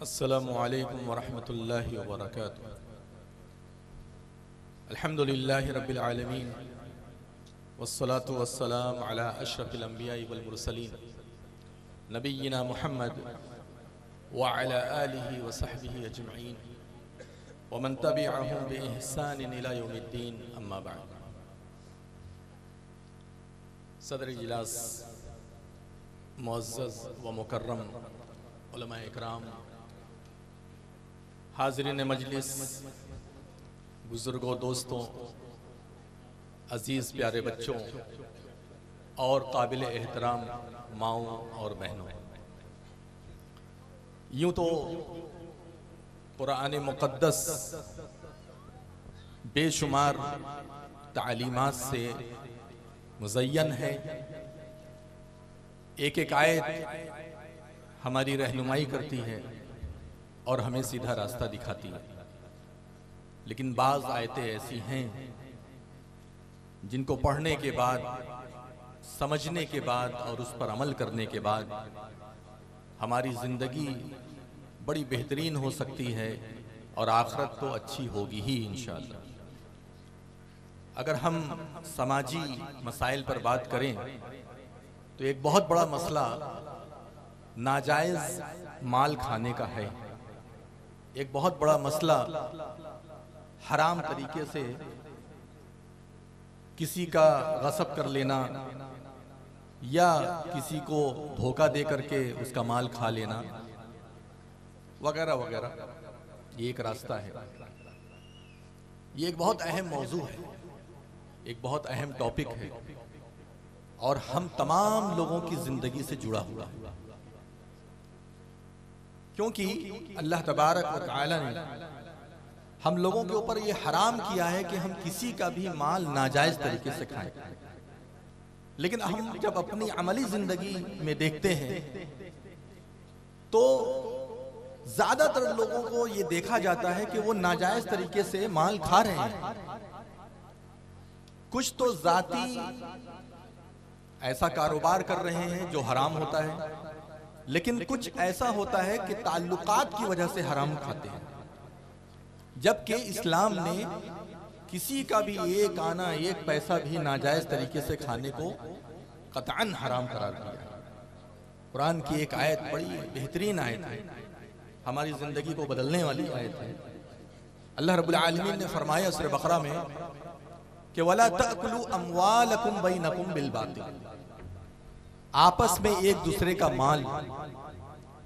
अस्सलामु अलैकुम वरहमतुल्लाहि वबरकातुहू। अल्हम्दुलिल्लाहि रब्बिल आलमीन वस्सलातु वस्सलाम अला अशरफिल अंबियाइ वल मुरसलीन नबिय्यिना मुहम्मद व अला आलिहि व सहबिहि अजमईन व मन तबिअहुम बि इहसान इला यौमिद्दीन, अम्मा बाद। सदर इजलास मुअज़्ज़ज़ व मुकर्रम उलमाए इकराम, हाज़रीन मजलिस, बुज़ुर्गों, दोस्तों, अज़ीज़ प्यारे बच्चों और काबिल एहतराम माओं और बहनों, यूँ तो कुरान मुक़द्दस बेशुमार तालीमात से मुज़य्यन है। एक एक आयत हमारी रहनुमाई करती है और हमें सीधा रास्ता दिखाती है, लेकिन बाज़ आयतें ऐसी हैं जिनको पढ़ने के बाद, समझने के बाद और उस पर अमल करने के बाद हमारी ज़िंदगी बड़ी बेहतरीन हो सकती है और आखिरत तो अच्छी होगी ही इंशाअल्लाह। अगर हम समाजी मसाइल पर बात करें तो एक बहुत बड़ा मसला नाजायज़ माल खाने का है। एक बहुत बड़ा मसला हराम तरीके से किसी का गसब कर लेना या किसी को धोखा दे करके उसका माल खा लेना वगैरह वगैरह, ये एक रास्ता है। ये एक बहुत अहम मौजू है, एक बहुत अहम टॉपिक है और हम तमाम लोगों की जिंदगी से जुड़ा हुआ है, क्योंकि अल्लाह तबारक व तआला ने हम लोगों के ऊपर ये हराम किया है कि हम किसी का भी माल नाजायज तरीके से खाएं। लेकिन हम जब अपनी अमली जिंदगी में देखते हैं तो ज्यादातर लोगों को ये देखा जाता है कि वो नाजायज तरीके से माल खा रहे हैं। कुछ तो जाती ऐसा कारोबार कर रहे हैं जो हराम होता है, लेकिन कुछ ऐसा होता है कि ताल्लुकात की वजह से हराम खाते हैं, जबकि इस्लाम ने किसी का भी एक आना एक पैसा भी नाजायज तरीके से खाने को कतअन हराम करार दिया। कुरान की एक आयत बड़ी बेहतरीन आयत है, हमारी जिंदगी को बदलने वाली आयत है। अल्लाह रब्बुल आलमीन ने फरमाया सूरह बकरा में कि वला तअकुलू अम्वालकुम बैनकुम बिल बातिल, आपस में एक दूसरे का माल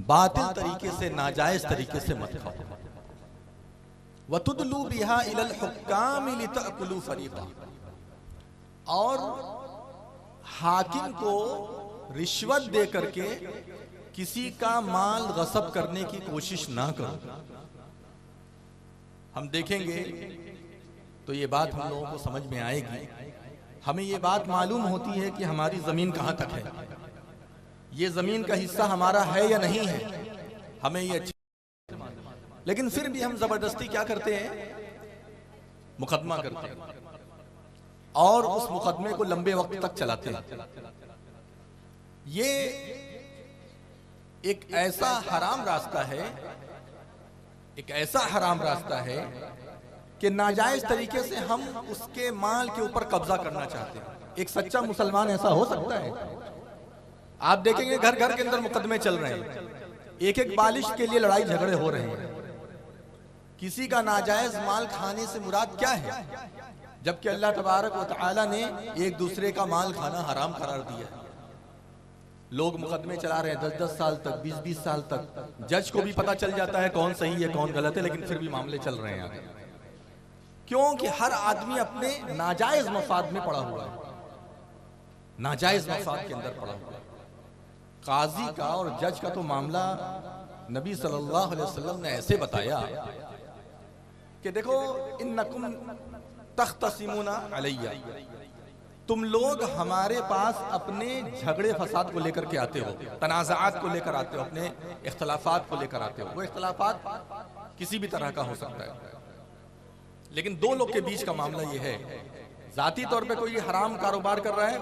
बातिल तरीके से, नाजायज तरीके से मत खाओ। वतुदलू बिहा इलल हुक्काम लितअकुलू फरीक़ा, और हाकिम को रिश्वत दे करके किसी का माल गसब करने की कोशिश ना करो। हम देखेंगे तो ये बात हम लोगों को समझ में आएगी। हमें ये बात मालूम होती है कि हमारी जमीन कहाँ तक है, ये जमीन का हिस्सा हमारा है या नहीं है, हमें ये अच्छी, लेकिन फिर भी हम जबरदस्ती क्या करते हैं, मुकदमा करते हैं और उस मुकदमे को लंबे वक्त तक चलाते हैं। ये एक ऐसा हराम रास्ता है, एक ऐसा हराम रास्ता है कि नाजायज तरीके से हम उसके माल के ऊपर कब्जा करना चाहते हैं। एक सच्चा मुसलमान ऐसा हो सकता है? आप देखेंगे घर घर के अंदर मुकदमे चल रहे हैं, एक एक बालिश के लिए लड़ाई झगड़े हो रहे हैं। किसी का नाजायज माल खाने से मुराद क्या है, जबकि अल्लाह तबारक व तआला ने एक दूसरे का माल खाना हराम करार दिया है। लोग मुकदमे चला रहे हैं 10-10 साल तक, 20-20 साल तक। जज को भी पता चल जाता है कौन सही है कौन गलत है, लेकिन फिर भी मामले चल रहे हैं आगे। क्योंकि हर आदमी अपने नाजायज मफाद में पड़ा हुआ है। नाजायज मफाद के अंदर पड़ा हुआ। काजी का और जज का तो मामला नबी सल्लल्लाहु अलैहि वसल्लम ने ऐसे बताया कि देखो, इन्नकुम तख्तसिमुना अलैया, तुम लोग हमारे पास अपने झगड़े फसाद को लेकर के आते हो, तनाज़ात को लेकर आते हो, अपने इख्तलाफात को लेकर आते हो। वो इख्तलाफात किसी भी तरह का हो सकता है, लेकिन दो लोग के बीच का मामला ये है, जाती तौर पे कोई हराम कारोबार कर रहा है,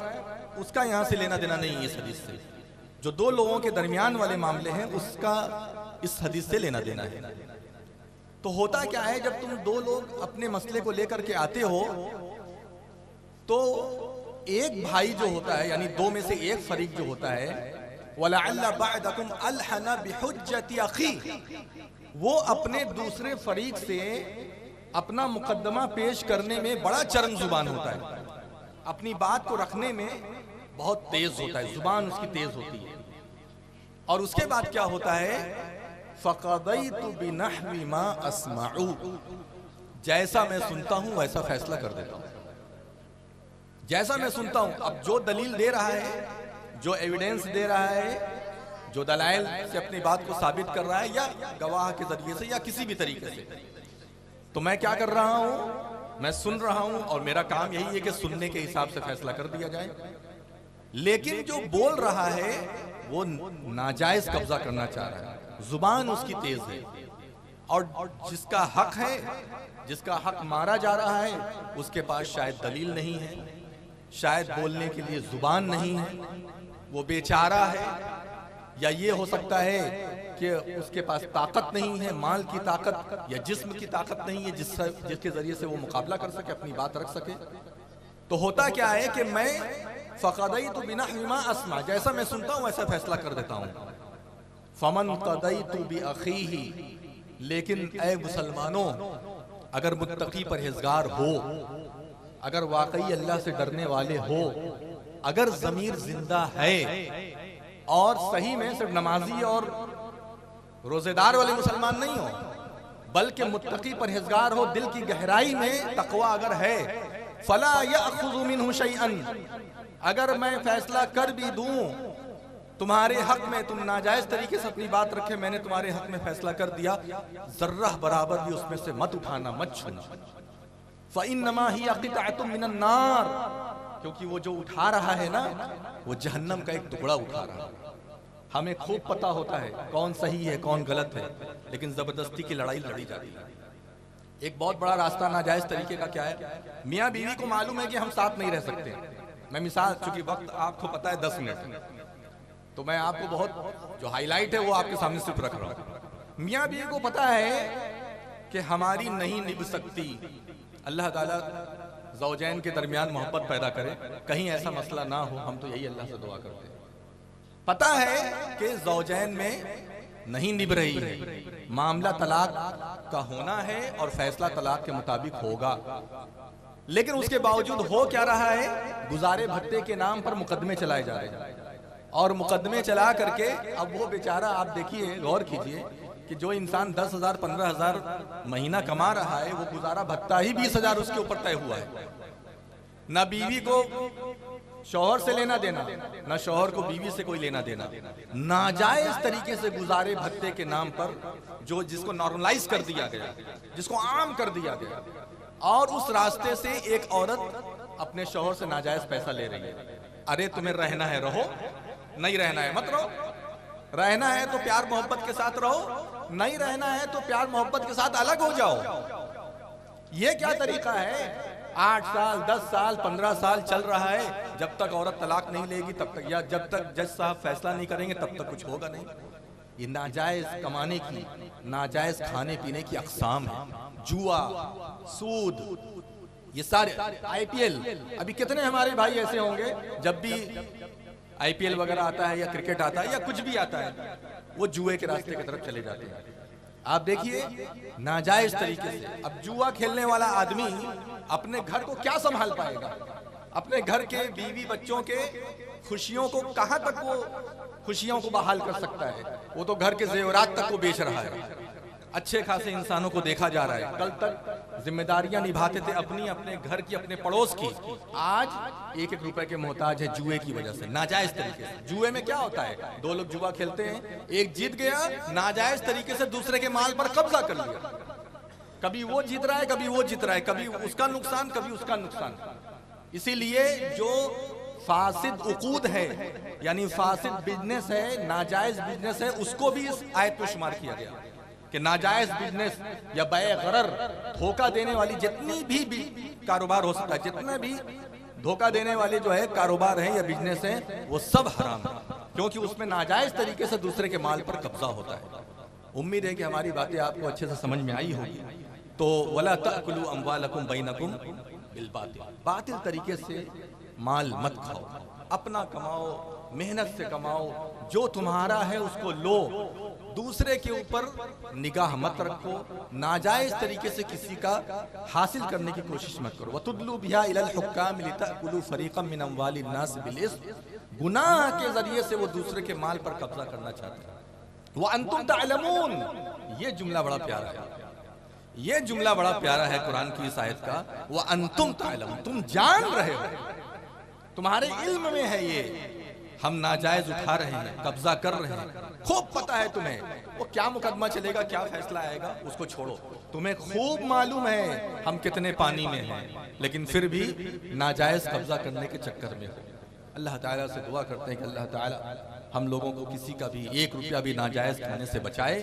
उसका यहाँ से लेना देना नहीं है इस हदीस से। जो दो लोगों के दरमियान वाले मामले हैं, उसका इस हदीस से लेना देना है। तो होता क्या है, जब तुम दो लोग अपने मसले को लेकर के आते हो, तो एक भाई जो होता है, यानी दो में से एक फरीक जो होता है, वलअल्ल बअदकुम अलहना बिहुज्जति अखी, वो अपने दूसरे फरीक से अपना मुकदमा पेश करने में बड़ा चरम जुबान होता है, अपनी बात को रखने में बहुत तेज होता है, जुबान उसकी तेज होती है। और उसके बाद क्या होता है, फ़क़दैतु बिनहवी मा अस्मअू, जैसा मैं सुनता हूं वैसा फैसला कर देता हूं, जैसा मैं सुनता हूं। अब जो दलील दे रहा है, जो एविडेंस दे रहा है, जो दलाइल से अपनी बात को साबित कर रहा है, या गवाह के जरिए से या किसी भी तरीके से, तो मैं क्या कर रहा हूं, मैं सुन रहा हूं, और मेरा काम यही है कि सुनने के हिसाब से फैसला कर दिया जाए। लेकिन जो बोल रहा है वो नाजायज कब्जा करना चाह रहा है, जुबान उसकी तेज है, और जिसका हक है, जिसका हक मारा जा रहा है, उसके पास शायद दलील नहीं है, शायद बोलने के लिए जुबान नहीं है, वो बेचारा है, या ये हो सकता है कि उसके पास ताकत नहीं है, माल की ताकत या जिस्म की ताकत नहीं है, जिसके जरिए से वो मुकाबला कर सके, अपनी बात रख सके। तो होता क्या है कि मैं फ़क़दैतु बिनहवी मा अस्मा, जैसा मैं सुनता हूं वैसा फैसला कर देता हूं। फ़मन क़दैतु बिअख़ीही, लेकिन ऐ मुसलमानों, अगर मुत्तकी परहेज़गार हो, अगर वाकई अल्लाह से डरने वाले हो, अगर ज़मीर जिंदा है, और सही में सिर्फ नमाजी और रोजेदार वाले मुसलमान नहीं हो, बल्कि मुत्तकी परहेज़गार हो, दिल की गहराई में तक़वा अगर है, फ़ला यअख़ुज़ु मिन्हु शैअन, अगर मैं फैसला कर भी दूं तुम्हारे हक में, तुम नाजायज तरीके से अपनी बात रखे, मैंने तुम्हारे हक में फैसला कर दिया, जर्रा बराबर भी उसमें से मत उठाना, मत छूना। फ़इन्नमा हिय क़ितअतुम मिनन नार, क्योंकि वो जो उठा रहा है ना, वो जहन्नम का एक टुकड़ा उठा रहा है। हमें खूब पता होता है कौन सही है कौन गलत है, लेकिन जबरदस्ती की लड़ाई लड़ी जाती है। एक बहुत बड़ा रास्ता नाजायज तरीके का क्या है, मियाँ बीवी को मालूम है कि हम साथ नहीं रह सकते। मैं मिसाल, चूंकि वक्त आपको पता है 10 मिनट, तो मैं आपको बहुत जो हाईलाइट है वो आपके सामने सिर्फ रख रहा हूँ। मियाँ बीवी को पता है कि हमारी नहीं निभ सकती, अल्लाह ताला ज़ौजैन के दरमियान मोहब्बत पैदा करे, कहीं ऐसा मसला ना हो, हम तो यही अल्लाह से दुआ करते हैं। पता है कि ज़ौजैन में नहीं निभ रही है, मामला तलाक का होना है और फैसला तलाक के मुताबिक होगा, लेकिन उसके बावजूद हो क्या रहा है, गुजारे भत्ते के नाम पर मुकदमे चलाए जा रहे हैं, और मुकदमे चला करके अब वो बेचारा, आप देखिए, गौर कीजिए कि जो इंसान 10,000 15,000 महीना कमा रहा है, वो गुजारा भत्ता ही 20,000 उसके ऊपर तय हुआ है। ना बीवी को शौहर से लेना देना, ना शौहर को बीवी से कोई लेना देना, नाजायज तरीके से गुजारे भत्ते के नाम पर, जो जिसको नॉर्मलाइज कर दिया गया, जिसको आम कर दिया गया, और उस रास्ते से एक औरत अपने शौहर से नाजायज पैसा ले रही है। अरे तुम्हें रहना है रहो, नहीं रहना है मत रहो, रहना है तो प्यार मोहब्बत के साथ रहो, नहीं रहना है तो प्यार मोहब्बत के साथ अलग हो जाओ। ये क्या तरीका है? 8 साल 10 साल 15 साल चल रहा है, जब तक औरत तलाक नहीं लेगी तब तक, या जब तक जज साहब फैसला नहीं करेंगे तब तक कुछ होगा नहीं। ये नाजायज कमाने की, नाजायज खाने पीने की अक़साम है, जुआ, सूद, ये सारे, IPL, अभी कितने हमारे भाई ऐसे होंगे, जब भी IPL वगैरह आता है या क्रिकेट आता है या कुछ भी आता है, वो जुए के रास्ते की तरफ चले जाते हैं। आप देखिए नाजायज तरीके से। अब जुआ खेलने वाला आदमी अपने घर को क्या संभाल पाएगा, अपने घर के बीवी बच्चों के खुशियों को कहां तक वो खुशियों को बहाल कर सकता है? वो तो घर के जेवरात तक को बेच रहा है। अच्छे खासे इंसानों को देखा जा रहा है। कल तक जिम्मेदारियां निभाते थे अपनी, अपने घर की, अपने पड़ोस की। आज एक एक रुपए के मोहताज है जुए की वजह से, नाजायज तरीके से। जुए में क्या होता है, दो लोग जुआ खेलते हैं, एक जीत गया, नाजायज तरीके से दूसरे के माल पर कब्जा कर लिया। कभी वो जीत रहा है, कभी वो जीत रहा है, कभी उसका नुकसान, कभी उसका नुकसान। इसीलिए जो फासिद उकूद है, यानी फासिद बिजनेस है, नाजायज बिजनेस है, उसको भी इस आयत में शुमार किया गया कि नाजायज बिजनेस या बय गरर, धोखा देने वाली जितनी भी कारोबार हो सकता है, जितने भी धोखा देने वाले जो है कारोबार है या बिजनेस है, वो सब हराम है, क्योंकि उसमें नाजायज तरीके से दूसरे के माल पर कब्जा होता है। उम्मीद है कि हमारी बातें आपको अच्छे से समझ में आई होगी। तो वला तअकुलू अम्वालकुम बैनकुम बिल बातिल, बातिल तरीके से माल मत खाओ, अपना कमाओ, मेहनत से कमाओ, जो तुम्हारा है उसको लो, दूसरे के ऊपर निगाह मत रखो, नाजायज तरीके से किसी का हासिल करने की कोशिश मत करो। वतुदलू बिहा इलल हुक्काम लितअकुलू फरीक़म मिन अम्वालिन नास बिल इस्म, गुनाह के जरिए से वो दूसरे के माल पर कब्जा करना चाहते हैं। व अंतुम तालमून, ये जुमला बड़ा प्यारा है, ये जुमला बड़ा प्यारा है कुरान की इस आयत का। व अंतुम तालमून, तुम जान रहे हो, तुम्हारे इल्म में है ये, हम नाजायज उठा रहे हैं, कब्जा कर रहे हैं, खूब पता है तुम्हें। वो क्या मुकदमा चलेगा, क्या फैसला आएगा, उसको छोड़ो, तुम्हें खूब मालूम है हम कितने पानी में हैं, लेकिन फिर भी नाजायज कब्जा करने के चक्कर में हो। अल्लाह ताला से दुआ करते हैं कि अल्लाह ताला हम लोगों को किसी का भी एक रुपया भी नाजायज खाने से बचाए,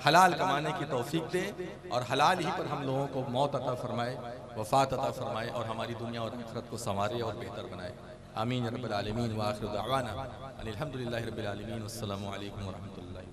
हलाल कमाने की तौफीक दे, और हलाल ही पर हम लोगों को मौत अता फरमाए, वफात अता फरमाए, और हमारी दुनिया और आखिरत को संवारे और बेहतर बनाए। आमीन या रब्बल आलमीन। व आखिरु दावाना अनिल हम्दुलिल्लाहि रब्बिल आलमीन। वस्सलामु अलैकुम व रहमतुल्लाहि।